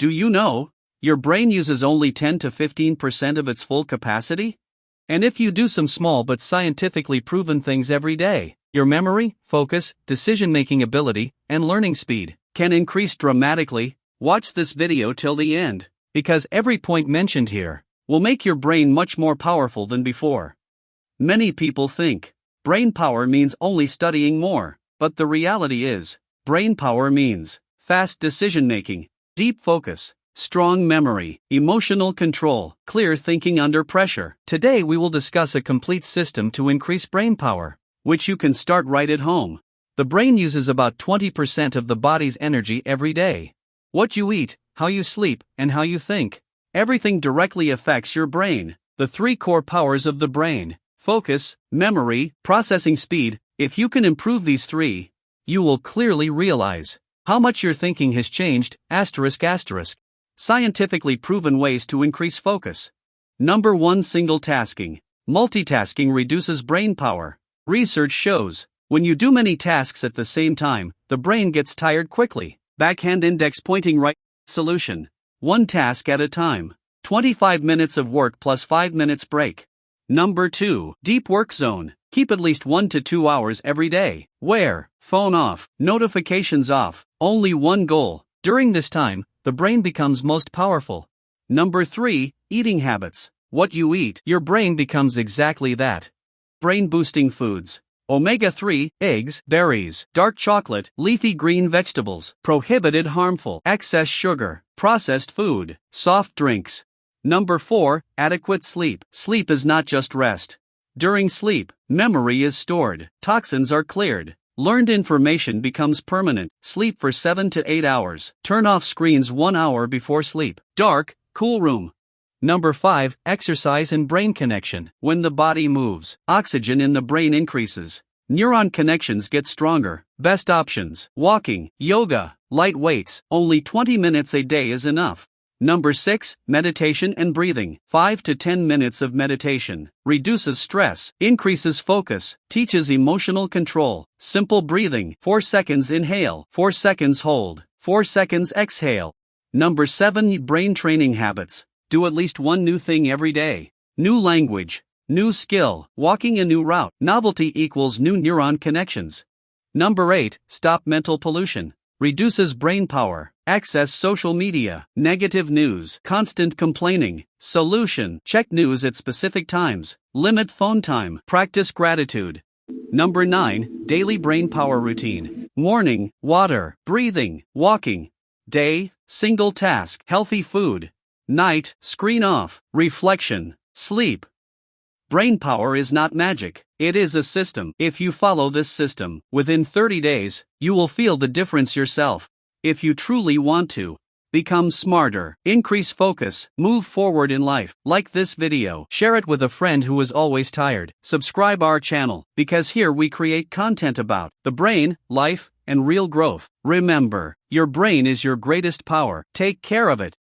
Do you know? Your brain uses only 10 to 15% of its full capacity? And if you do some small but scientifically proven things every day, your memory, focus, decision-making ability, and learning speed can increase dramatically. Watch this video till the end, because every point mentioned here will make your brain much more powerful than before. Many people think brain power means only studying more, but the reality is, brain power means fast decision-making, deep focus, strong memory, emotional control, clear thinking under pressure. Today we will discuss a complete system to increase brain power, which you can start right at home. The brain uses about 20% of the body's energy every day. What you eat, how you sleep, and how you think. Everything directly affects your brain. The three core powers of the brain: focus, memory, processing speed. If you can improve these three, you will clearly realize how much your thinking has changed. ****. Scientifically proven ways to increase focus. Number 1. Single tasking. Multitasking reduces brain power. Research shows, when you do many tasks at the same time, the brain gets tired quickly. Backhand index pointing right. Solution: one task at a time. 25 minutes of work plus 5 minutes break. Number 2. Deep work zone. Keep at least 1 to 2 hours every day. Where? Phone off, notifications off, only one goal. During this time, the brain becomes most powerful. Number 3. Eating habits. What you eat, your brain becomes exactly that. Brain-boosting foods: omega-3, eggs, berries, dark chocolate, leafy green vegetables. Prohibited harmful: excess sugar, processed food, soft drinks. Number 4. Adequate sleep. Sleep is not just rest. During sleep, memory is stored, toxins are cleared, learned information becomes permanent. Sleep for 7 to 8 hours. Turn off screens 1 hour before sleep. Dark, cool room. Number 5. Exercise and brain connection. When the body moves, oxygen in the brain increases. Neuron connections get stronger. Best options: walking, yoga, light weights. Only 20 minutes a day is enough. Number 6. Meditation and breathing. 5 to 10 minutes of meditation reduces stress, increases focus, teaches emotional control. Simple breathing: 4 seconds inhale, 4 seconds hold, 4 seconds exhale. Number 7. Brain training habits. Do at least one new thing every day. New language, new skill, walking a new route. Novelty equals new neuron connections. Number 8. Stop mental pollution. Reduces brain power. Access social media, negative news, constant complaining. Solution: check news at specific times. Limit phone time. Practice gratitude. Number 9. Daily brain power routine. Morning, water, breathing, walking. Day, single task, healthy food. Night, screen off, reflection, sleep. Brain power is not magic, it is a system. If you follow this system, within 30 days, you will feel the difference yourself. If you truly want to become smarter, increase focus, move forward in life, like this video, share it with a friend who is always tired, subscribe our channel, because here we create content about the brain, life, and real growth. Remember, your brain is your greatest power. Take care of it.